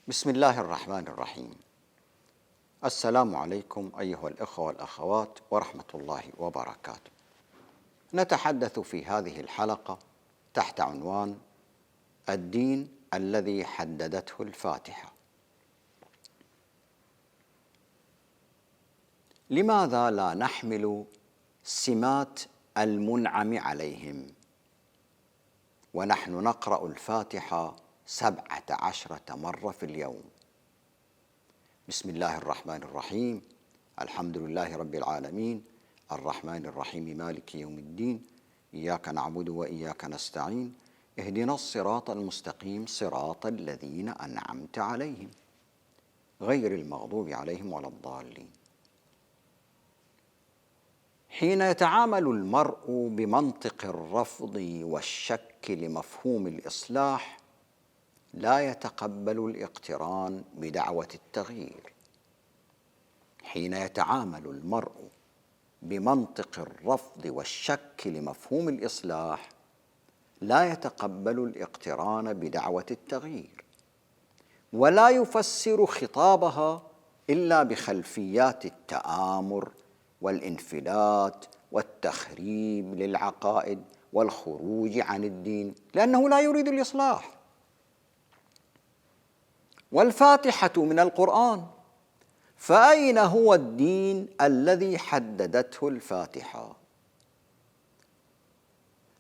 بسم الله الرحمن الرحيم. السلام عليكم أيها الإخوة والأخوات ورحمة الله وبركاته. نتحدث في هذه الحلقة تحت عنوان الدين الذي حددته الفاتحة. لماذا لا نحمل سمات المنعم عليهم ونحن نقرأ الفاتحة 17 مرة في اليوم؟ بسم الله الرحمن الرحيم، الحمد لله رب العالمين، الرحمن الرحيم، مالك يوم الدين، إياك نعبد وإياك نستعين، اهدنا الصراط المستقيم، صراط الذين أنعمت عليهم غير المغضوب عليهم ولا الضالين. حين يتعامل المرء بمنطق الرفض والشك لمفهوم الإصلاح لا يتقبل الاقتران بدعوة التغيير. حين يتعامل المرء بمنطق الرفض والشك لمفهوم الإصلاح لا يتقبل الاقتران بدعوة التغيير، ولا يفسر خطابها إلا بخلفيات التآمر والانفلات والتخريب للعقائد والخروج عن الدين، لأنه لا يريد الإصلاح. والفاتحة من القرآن، فأين هو الدين الذي حددته الفاتحة؟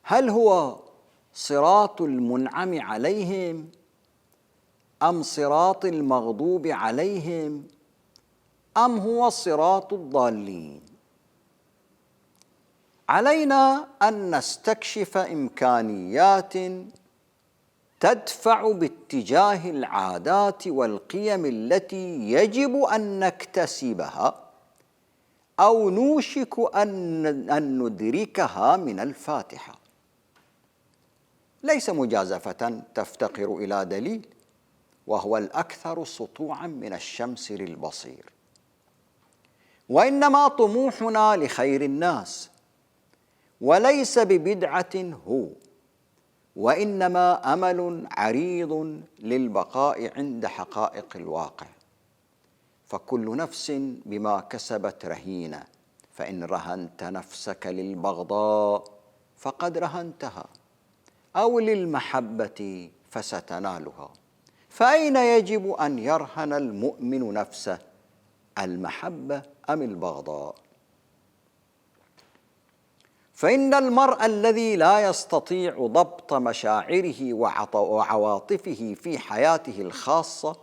هل هو صراط المنعم عليهم أم صراط المغضوب عليهم أم هو صراط الضالين؟ علينا أن نستكشف إمكانيات تدفع باتجاه العادات والقيم التي يجب أن نكتسبها أو نوشك أن ندركها من الفاتحة. ليس مجازفة تفتقر إلى دليل، وهو الأكثر سطوعا من الشمس للبصير، وإنما طموحنا لخير الناس، وليس ببدعة هو، وإنما أمل عريض للبقاء عند حقائق الواقع. فكل نفس بما كسبت رهينة، فإن رهنت نفسك للبغضاء فقد رهنتها، أو للمحبة فستنالها. فأين يجب أن يرهن المؤمن نفسه، المحبة أم البغضاء؟ فإن المرء الذي لا يستطيع ضبط مشاعره وعواطفه في حياته الخاصة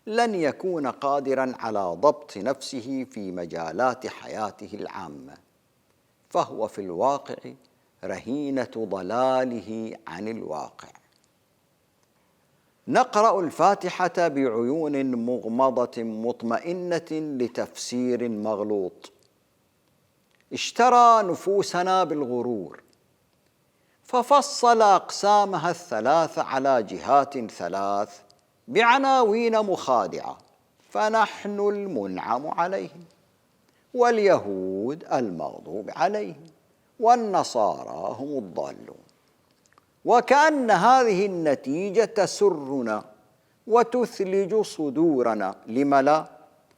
لن يكون قادراً على ضبط نفسه في مجالات حياته العامة، فهو في الواقع رهينة ضلاله عن الواقع. نقرأ الفاتحة بعيون مغمضة مطمئنة لتفسير مغلوط اشترى نفوسنا بالغرور، ففصل أقسامها الثلاث على جهات ثلاث بعناوين مخادعة، فنحن المنعم عليهم، واليهود المغضوب عليهم، والنصارى هم الضالون. وكأن هذه النتيجة تسرنا وتثلج صدورنا، لم لا؟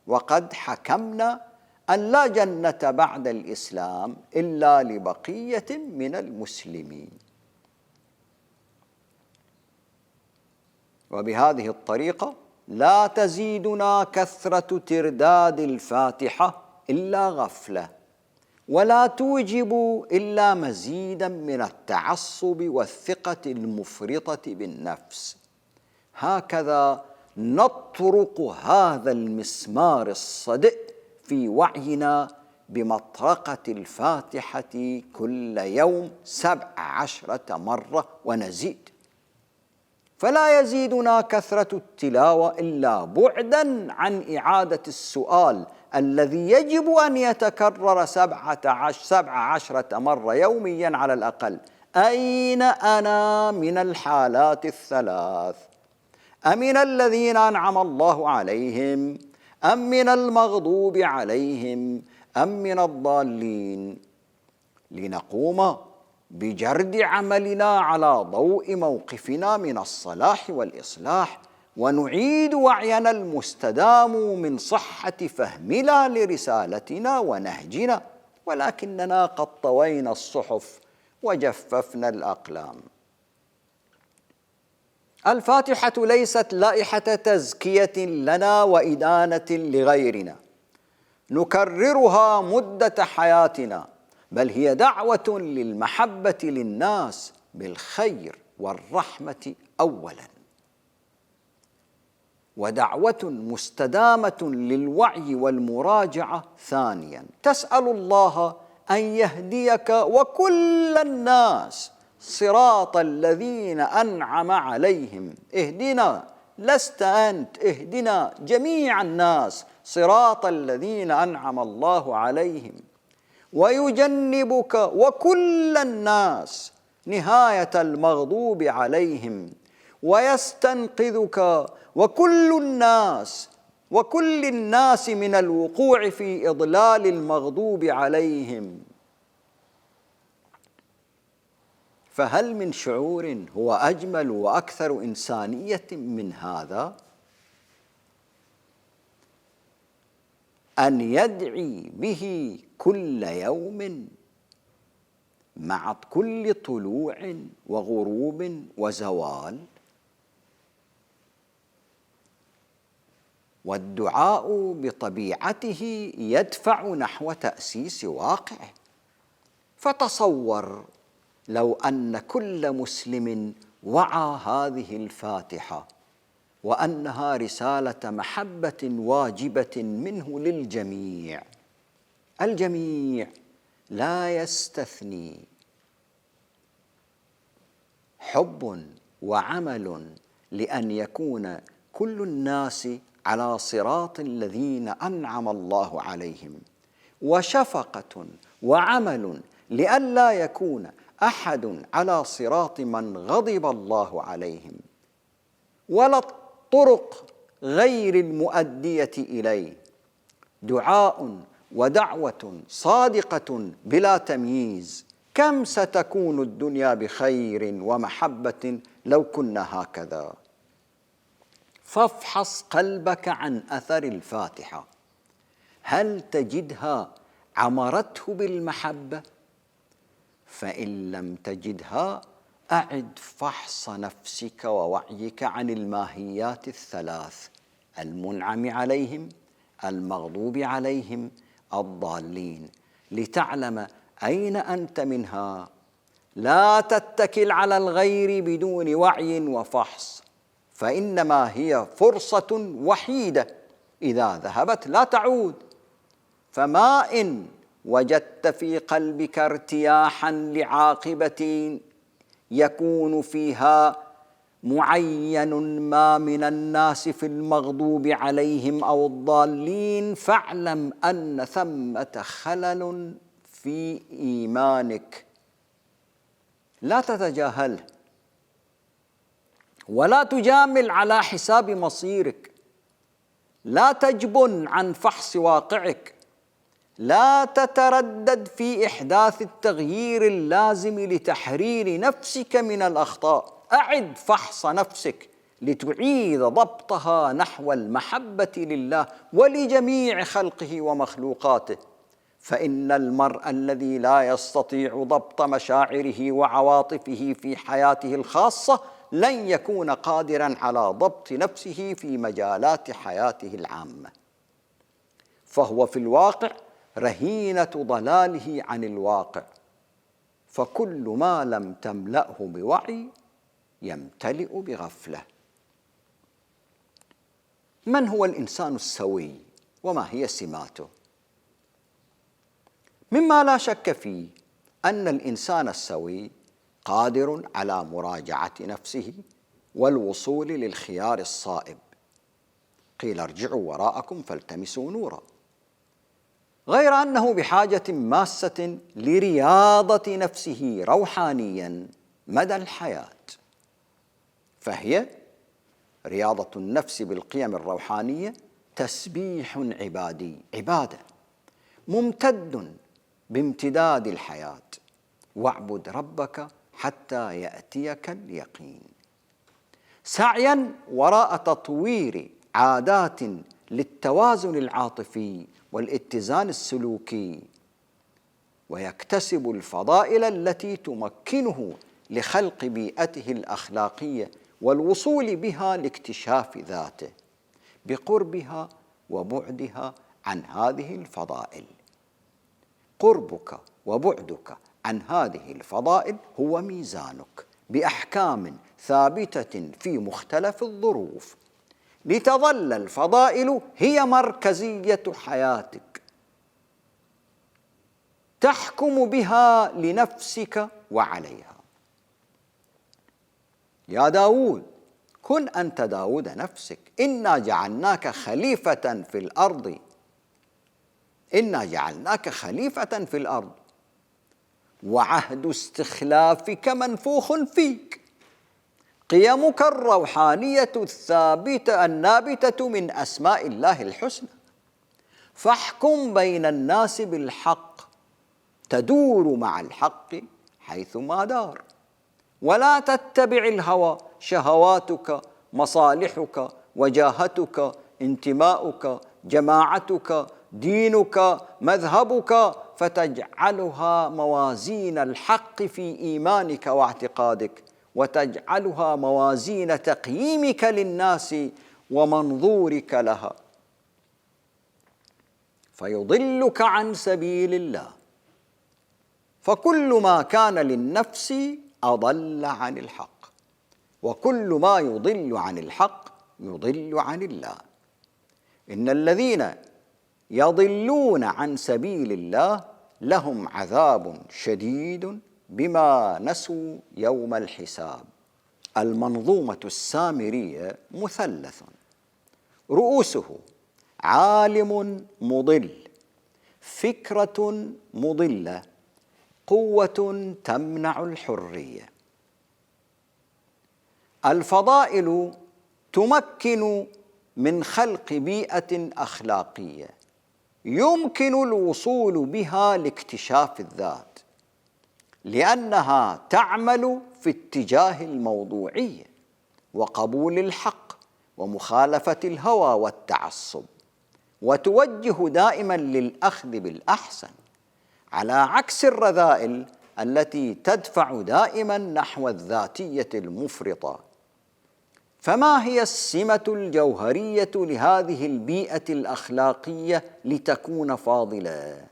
وقد حكمنا أن لا جنة بعد الإسلام إلا لبقية من المسلمين. وبهذه الطريقة لا تزيدنا كثرة ترداد الفاتحة إلا غفلة، ولا توجب إلا مزيدا من التعصب والثقة المفرطة بالنفس. هكذا نطرق هذا المسمار الصدئ في وعينا بمطرقة الفاتحة كل يوم 17 مرة ونزيد. فلا يزيدنا كثرة التلاوة إلا بعداً عن إعادة السؤال الذي يجب أن يتكرر 17 مرة يومياً على الأقل: أين أنا من الحالات الثلاث؟ أمن الذين أنعم الله عليهم أم من المغضوب عليهم أم من الضالين؟ لنقوم بجرد عملنا على ضوء موقفنا من الصلاح والإصلاح، ونعيد وعينا المستدام من صحة فهمنا لرسالتنا ونهجنا، ولكننا قد طوينا الصحف وجففنا الأقلام. الفاتحة ليست لائحة تزكية لنا وإدانة لغيرنا نكررها مدة حياتنا، بل هي دعوة للمحبة للناس بالخير والرحمة أولاً، ودعوة مستدامة للوعي والمراجعة ثانياً. تسأل الله أن يهديك وكل الناس صراط الذين أنعم عليهم. اهدنا، لست أنت، اهدنا جميع الناس صراط الذين أنعم الله عليهم، ويجنبك وكل الناس نهاية المغضوب عليهم، ويستنقذك وكل الناس من الوقوع في إضلال المغضوب عليهم. فهل من شعور هو أجمل وأكثر إنسانية من هذا؟ أن يدعي به كل يوم مع كل طلوع وغروب وزوال. والدعاء بطبيعته يدفع نحو تأسيس واقعه. فتصور لو أن كل مسلم وعى هذه الفاتحة وأنها رسالة محبة واجبة منه للجميع، الجميع لا يستثني، حب وعمل لأن يكون كل الناس على صراط الذين أنعم الله عليهم، وشفقة وعمل لئلا يكون أحد على صراط من غضب الله عليهم، ولا الطرق غير المؤدية إليه. دعاء ودعوة صادقة بلا تمييز. كم ستكون الدنيا بخير ومحبة لو كنا هكذا؟ فافحص قلبك عن أثر الفاتحة، هل تجدها عمرته بالمحبة؟ فإن لم تجدها أعد فحص نفسك ووعيك عن الماهيات الثلاث: المنعم عليهم، المغضوب عليهم، الضالين، لتعلم أين أنت منها. لا تتكل على الغير بدون وعي وفحص، فإنما هي فرصة وحيدة إذا ذهبت لا تعود. فما إن وجدت في قلبك ارتياحا لعاقبة يكون فيها معين ما من الناس في المغضوب عليهم أو الضالين، فاعلم أن ثمة خلل في إيمانك لا تتجاهله، ولا تجامل على حساب مصيرك. لا تجبن عن فحص واقعك، لا تتردد في إحداث التغيير اللازم لتحرير نفسك من الأخطاء. أعد فحص نفسك لتعيد ضبطها نحو المحبة لله ولجميع خلقه ومخلوقاته. فإن المرء الذي لا يستطيع ضبط مشاعره وعواطفه في حياته الخاصة لن يكون قادراً على ضبط نفسه في مجالات حياته العامة، فهو في الواقع رهينة ضلاله عن الواقع. فكل ما لم تملأه بوعي يمتلئ بغفلة. من هو الإنسان السوي وما هي سماته؟ مما لا شك فيه أن الإنسان السوي قادر على مراجعة نفسه والوصول للخيار الصائب. قيل ارجعوا وراءكم فالتمسوا نورا. غير أنه بحاجة ماسة لرياضة نفسه روحانياً مدى الحياة. فهي رياضة النفس بالقيم الروحانية تسبيح عبادي، عبادة ممتد بامتداد الحياة. واعبد ربك حتى يأتيك اليقين. سعيا وراء تطوير عادات للتوازن العاطفي والاتزان السلوكي، ويكتسب الفضائل التي تمكنه لخلق بيئته الأخلاقية والوصول بها لاكتشاف ذاته بقربها وبعدها عن هذه الفضائل. قربك وبعدك عن هذه الفضائل هو ميزانك بأحكام ثابتة في مختلف الظروف، لتظل الفضائل هي مركزية حياتك تحكم بها لنفسك وعليها. يا داود، كن أنت داود نفسك، إنا جعلناك خليفة في الأرض، إنا جعلناك خليفة في الأرض، وعهد استخلافك منفوخ فيك، قيمك الروحانية الثابتة النابتة من أسماء الله الحسنى، فاحكم بين الناس بالحق، تدور مع الحق حيثما دار، ولا تتبع الهوى، شهواتك، مصالحك، وجاهتك، انتماؤك، جماعتك، دينك، مذهبك، فتجعلها موازين الحق في إيمانك واعتقادك، وتجعلها موازين تقييمك للناس ومنظورك لها، فيضلك عن سبيل الله. فكل ما كان للنفس أضل عن الحق، وكل ما يضل عن الحق يضل عن الله. إن الذين يضلون عن سبيل الله لهم عذاب شديد بما نسوا يوم الحساب. المنظومة السامرية مثلث، رؤوسه عالم مضل، فكرة مضلة، قوة تمنع الحرية. الفضائل تمكن من خلق بيئة أخلاقية يمكن الوصول بها لاكتشاف الذات، لأنها تعمل في اتجاه الموضوعية وقبول الحق ومخالفة الهوى والتعصب، وتوجه دائما للأخذ بالأحسن، على عكس الرذائل التي تدفع دائما نحو الذاتية المفرطة. فما هي السمة الجوهرية لهذه البيئة الأخلاقية لتكون فاضلة؟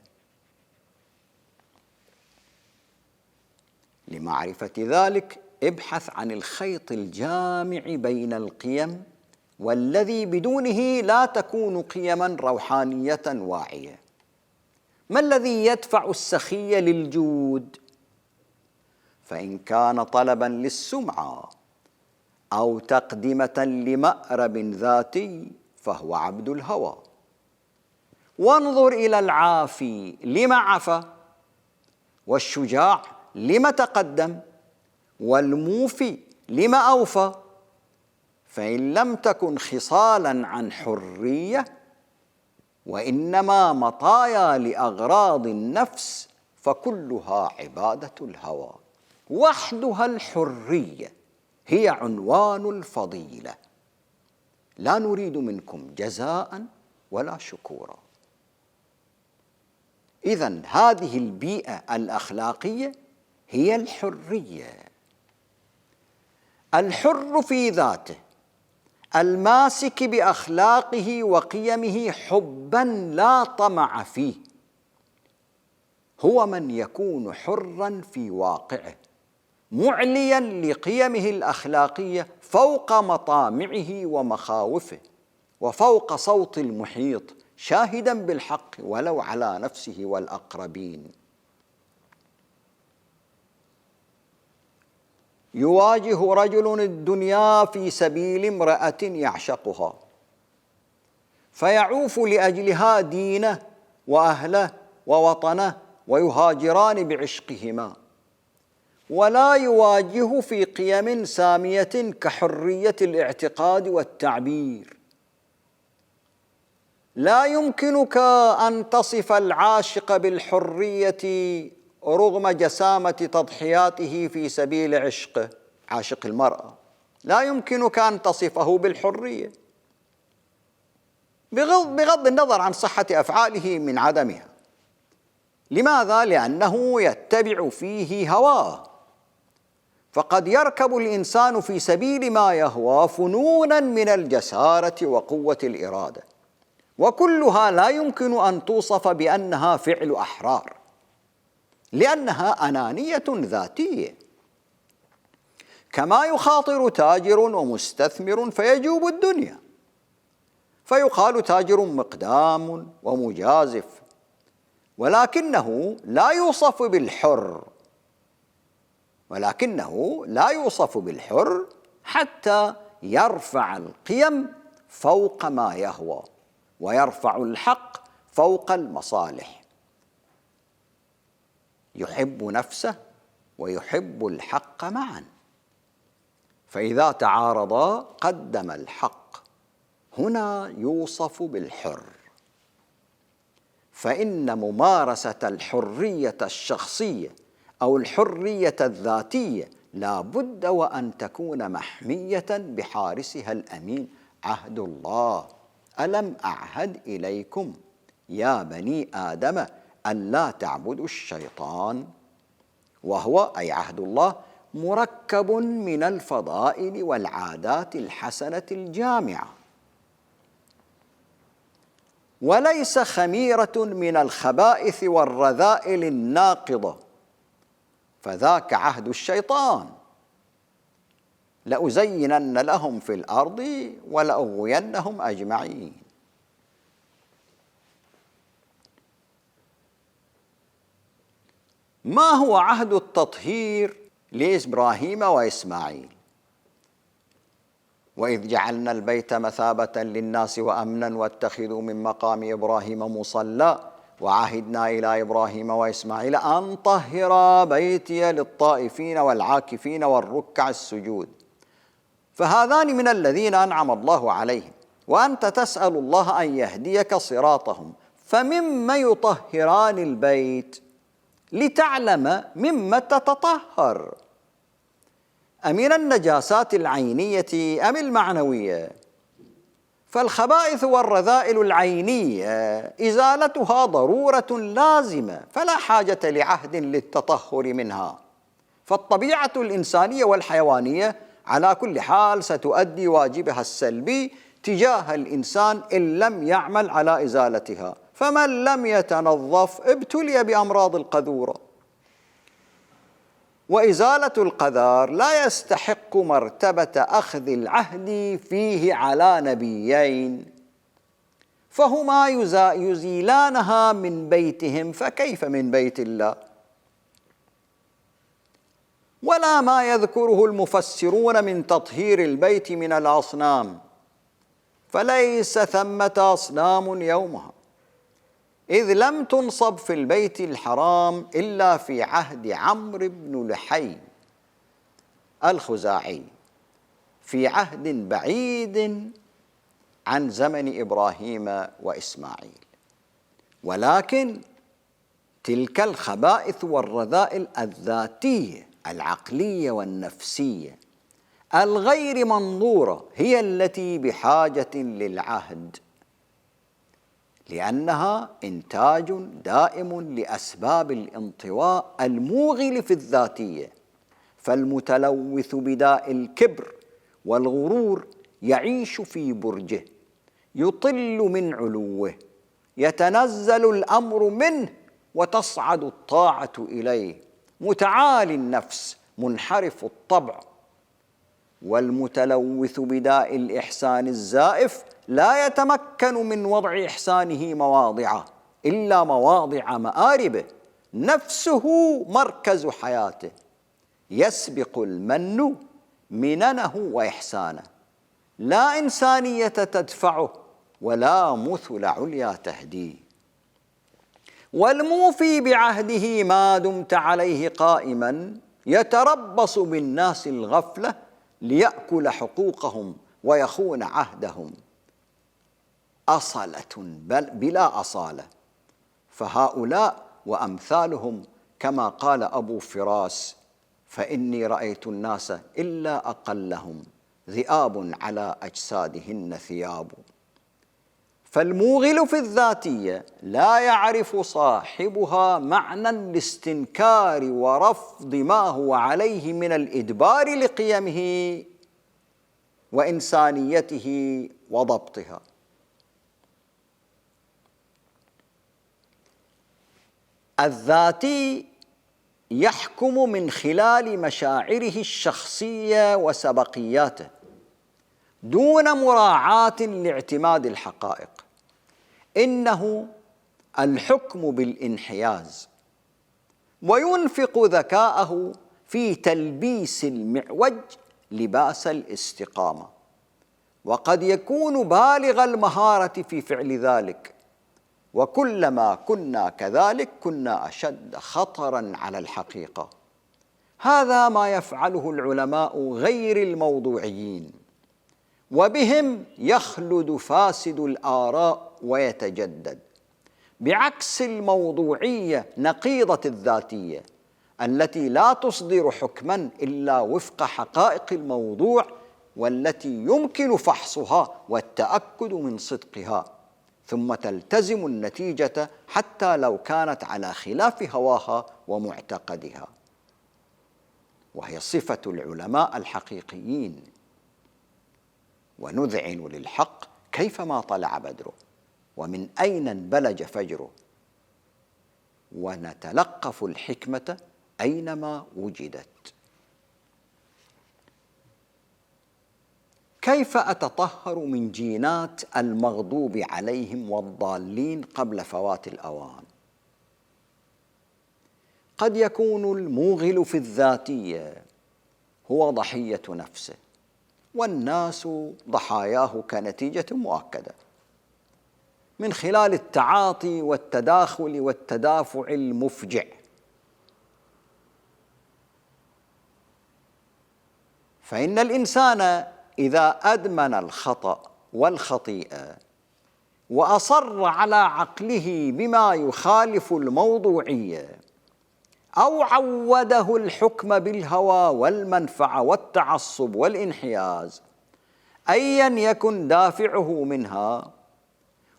لمعرفة ذلك ابحث عن الخيط الجامع بين القيم، والذي بدونه لا تكون قيما روحانية واعية. ما الذي يدفع السخي للجود؟ فإن كان طلبا للسمعة أو تقدمة لمأرب ذاتي فهو عبد الهوى. وانظر إلى العافي لم عفى، والشجاع لم تقدم، والموفي لم أوفى. فإن لم تكن خصالا عن حرية وإنما مطايا لأغراض النفس فكلها عبادة الهوى. وحدها الحرية هي عنوان الفضيلة. لا نريد منكم جزاء ولا شكورا. إذن هذه البيئة الأخلاقية هي الحرية. الحر في ذاته الماسك بأخلاقه وقيمه حبا لا طمع فيه هو من يكون حرا في واقعه، معليا لقيمه الأخلاقية فوق مطامعه ومخاوفه، وفوق صوت المحيط، شاهدا بالحق ولو على نفسه والأقربين. يواجه رجل الدنيا في سبيل امرأة يعشقها، فيعوف لأجلها دينه وأهله ووطنه ويهاجران بعشقهما، ولا يواجه في قيم سامية كحرية الاعتقاد والتعبير. لا يمكنك أن تصف العاشق بالحرية رغم جسامة تضحياته في سبيل عشقه، عاشق المرأة، لا يمكنك أن تصفه بالحرية، بغض النظر عن صحة أفعاله من عدمها. لماذا؟ لأنه يتبع فيه هواه. فقد يركب الإنسان في سبيل ما يهوى فنونا من الجسارة وقوة الإرادة، وكلها لا يمكن أن توصف بأنها فعل أحرار، لأنها أنانية ذاتية. كما يخاطر تاجر ومستثمر فيجوب الدنيا، فيقال تاجر مقدام ومجازف، ولكنه لا يوصف بالحر حتى يرفع القيم فوق ما يهوى ويرفع الحق فوق المصالح. يحب نفسه ويحب الحق معا، فإذا تعارضا قدم الحق، هنا يوصف بالحر. فإن ممارسة الحرية الشخصية أو الحرية الذاتية لا بد وأن تكون محمية بحارسها الأمين عهد الله: ألم أعهد إليكم يا بني آدم ألا تعبدوا الشيطان. وهو أي عهد الله مركب من الفضائل والعادات الحسنة الجامعة، وليس خميرة من الخبائث والرذائل الناقضة، فذاك عهد الشيطان: لأزينن لهم في الأرض ولأغوينهم أجمعين. ما هو عهد التطهير لإبراهيم وإسماعيل؟ وإذ جعلنا البيت مثابة للناس وأمنا واتخذوا من مقام إبراهيم مصلى وعهدنا إلى إبراهيم وإسماعيل أن طهرا بيتي للطائفين والعاكفين والركع السجود. فهذان من الذين أنعم الله عليهم، وأنت تسأل الله أن يهديك صراطهم. فمما يطهران البيت لتعلم مما تتطهر، أمن النجاسات العينية أم المعنوية؟ فالخبائث والرذائل العينية إزالتها ضرورة لازمة، فلا حاجة لعهد للتطهر منها. فالطبيعة الإنسانية والحيوانية على كل حال ستؤدي واجبها السلبي تجاه الإنسان إن لم يعمل على إزالتها، فمن لم يتنظف ابتلي بأمراض القذورة. وإزالة القذار لا يستحق مرتبة أخذ العهد فيه على نبيين، فهما يزيلانها من بيتهم، فكيف من بيت الله؟ ولا ما يذكره المفسرون من تطهير البيت من الأصنام، فليس ثمة أصنام يومها، إذ لم تنصب في البيت الحرام إلا في عهد عمرو بن لحي الخزاعي، في عهد بعيد عن زمن إبراهيم وإسماعيل. ولكن تلك الخبائث والرذائل الذاتية العقلية والنفسية الغير منظورة هي التي بحاجة للعهد، لأنها إنتاج دائم لأسباب الانطواء الموغل في الذاتية. فالمتلوث بداء الكبر والغرور يعيش في برجه، يطل من علوه، يتنزل الأمر منه وتصعد الطاعة إليه، متعالي النفس منحرف الطبع. والمتلوث بداء الإحسان الزائف لا يتمكن من وضع إحسانه مواضعه إلا مواضع مآربه، نفسه مركز حياته، يسبق المن مننه وإحسانه، لا إنسانية تدفعه ولا مثل عليا تهديه. والموفي بعهده ما دمت عليه قائما يتربص بالناس الغفلة ليأكل حقوقهم ويخون عهدهم، أصلة بلا أصالة. فهؤلاء وأمثالهم كما قال أبو فراس: فإني رأيت الناس إلا أقلهم ذئاب على أجسادهن ثياب. فالموغل في الذاتية لا يعرف صاحبها معنى الاستنكار ورفض ما هو عليه من الإدبار لقيمه وإنسانيته وضبطها. الذاتي يحكم من خلال مشاعره الشخصية وسبقياته دون مراعاة لاعتماد الحقائق. إنه الحكم بالانحياز، وينفق ذكاءه في تلبيس المعوج لباس الاستقامة، وقد يكون بالغ المهارة في فعل ذلك، وكلما كنا كذلك كنا أشد خطراً على الحقيقة. هذا ما يفعله العلماء غير الموضوعيين، وبهم يخلد فاسد الآراء ويتجدد، بعكس الموضوعية نقيضة الذاتية التي لا تصدر حكماً إلا وفق حقائق الموضوع، والتي يمكن فحصها والتأكد من صدقها، ثم تلتزم النتيجة حتى لو كانت على خلاف هواها ومعتقدها. وهي صفة العلماء الحقيقيين. ونذعن للحق كيفما طلع بدره، ومن أين انبلج فجره، ونتلقف الحكمة أينما وجدت. كيف أتطهر من جينات المغضوب عليهم والضالين قبل فوات الأوان؟ قد يكون الموغل في الذاتية هو ضحية نفسه، والناس ضحاياه كنتيجة مؤكدة، من خلال التعاطي والتداخل والتدافع المفجع. فإن الإنسان إذا أدمن الخطأ والخطيئة وأصر على عقله بما يخالف الموضوعية، أو عوده الحكم بالهوى والمنفعة والتعصب والانحياز أيا يكن دافعه منها،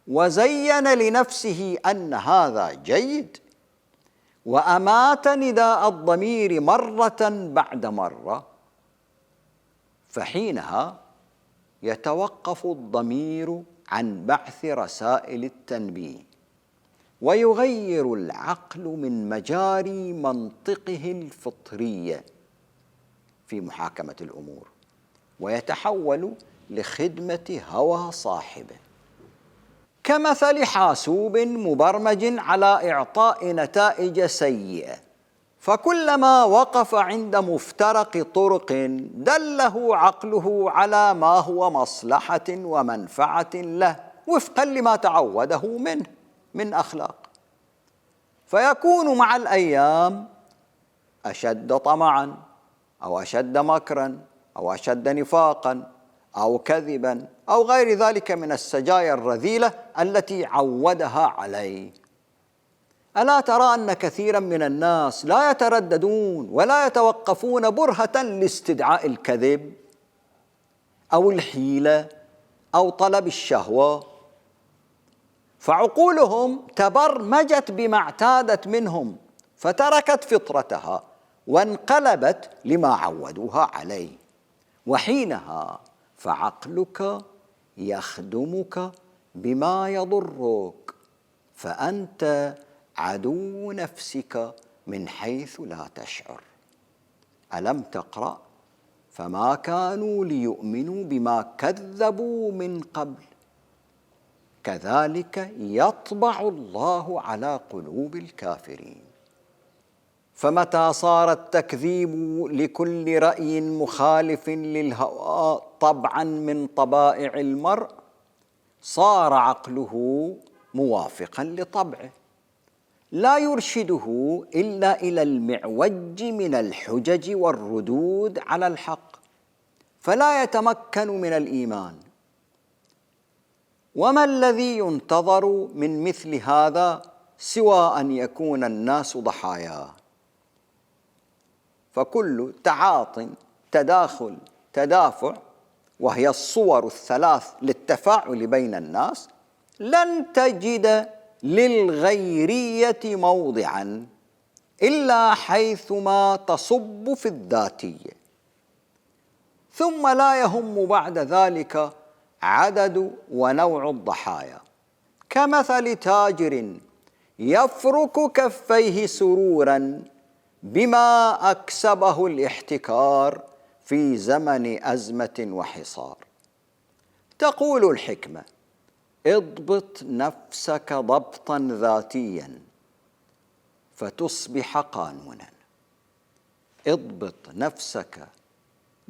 وزين لنفسه أن هذا جيد، وأمات نداء الضمير مرة بعد مرة، فحينها يتوقف الضمير عن بعث رسائل التنبيه، ويغير العقل من مجاري منطقه الفطرية في محاكمة الأمور، ويتحول لخدمة هوى صاحبه، كمثل حاسوب مبرمج على إعطاء نتائج سيئة، فكلما وقف عند مفترق طرق دله عقله على ما هو مصلحة ومنفعة له وفقا لما تعوده منه من أخلاق، فيكون مع الأيام أشد طمعاً أو أشد مكراً أو أشد نفاقاً أو كذباً أو غير ذلك من السجايا الرذيلة التي عودها عليه. ألا ترى أن كثيراً من الناس لا يترددون ولا يتوقفون برهة لاستدعاء الكذب أو الحيلة أو طلب الشهوة، فعقولهم تبرمجت بما اعتادت منهم، فتركت فطرتها وانقلبت لما عودوها عليه، وحينها فعقلك يخدمك بما يضرك، فأنت عدو نفسك من حيث لا تشعر. ألم تقرأ؟ فما كانوا ليؤمنوا بما كذبوا من قبل، كذلك يطبع الله على قلوب الكافرين. فمتى صار التكذيب لكل رأي مخالف للهوى طبعاً من طبائع المرء، صار عقله موافقاً لطبعه، لا يرشده إلا إلى المعوج من الحجج والردود على الحق، فلا يتمكن من الإيمان. وما الذي ينتظر من مثل هذا سوى أن يكون الناس ضحاياه؟ فكل تعاط تداخل تدافع وهي الصور الثلاث للتفاعل بين الناس، لن تجد للغيرية موضعا إلا حيثما تصب في الذاتية، ثم لا يهم بعد ذلك عدد ونوع الضحايا، كمثل تاجر يفرك كفيه سرورا بما أكسبه الاحتكار في زمن أزمة وحصار. تقول الحكمة: اضبط نفسك ضبطا ذاتيا فتصبح قانونا. اضبط نفسك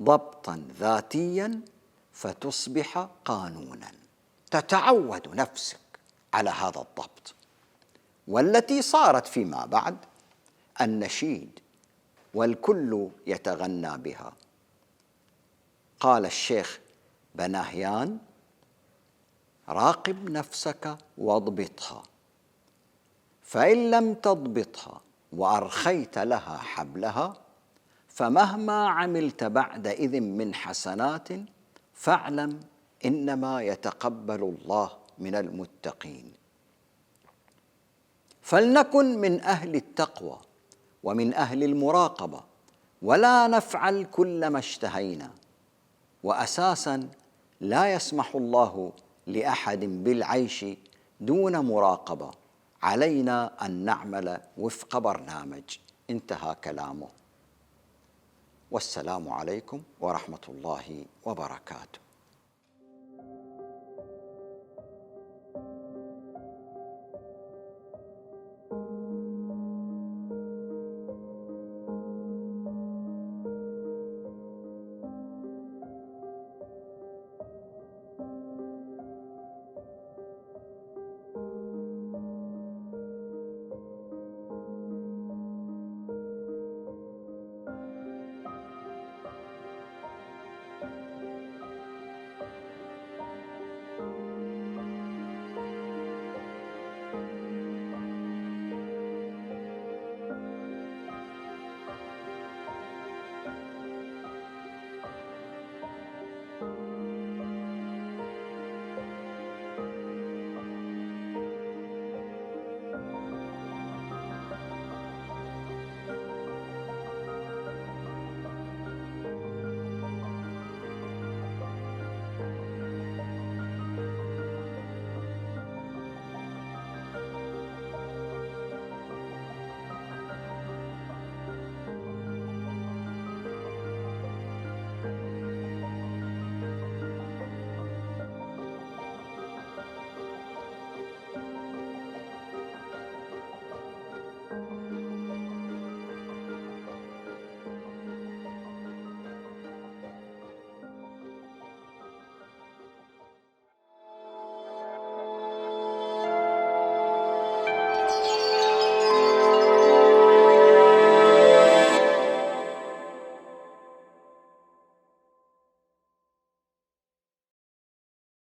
ضبطا ذاتيا فتصبح قانونا. تتعود نفسك على هذا الضبط، والتي صارت فيما بعد النشيد والكل يتغنى بها. قال الشيخ بناهيان: راقب نفسك واضبطها، فإن لم تضبطها وأرخيت لها حبلها فمهما عملت بعدئذ من حسنات فاعلم إنما يتقبل الله من المتقين. فلنكن من أهل التقوى ومن أهل المراقبة، ولا نفعل كل ما اشتهينا. وأساساً لا يسمح الله لأحد بالعيش دون مراقبة، علينا أن نعمل وفق برنامج. انتهى كلامه. والسلام عليكم ورحمة الله وبركاته.